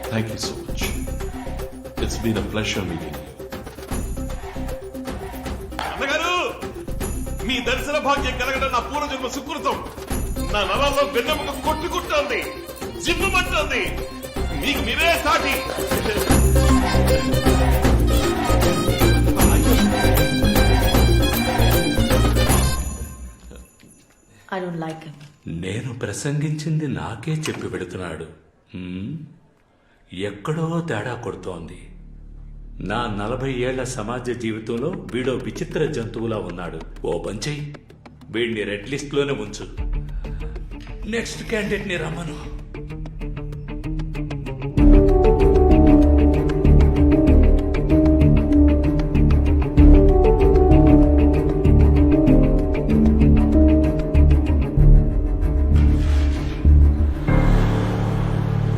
Thank you so much. It's been a pleasure meeting you. అన్నగారు, మీ దర్శన భాగ్యం కలగడం నా పూర్వజన్మ సుకృతం. నా నరాల్లో వెన్నెముక కొట్టుకుంటోంది, జిమ్మంటోంది. మీకు మీరే సాటి. I don't like him. నేను ప్రసంగించింది నాకే చెప్పి పెడుతున్నాడు. ఎక్కడో తేడా కొడుతోంది. నా 40 ఏళ్ల సమాజ జీవితంలో వీడో విచిత్ర జంతువులా ఉన్నాడు. ఓ పంచేయి, వీడిని రెడ్ లిస్ట్ లోనే ఉంచు. నెక్స్ట్ క్యాండిడేట్ ని రమ్మను.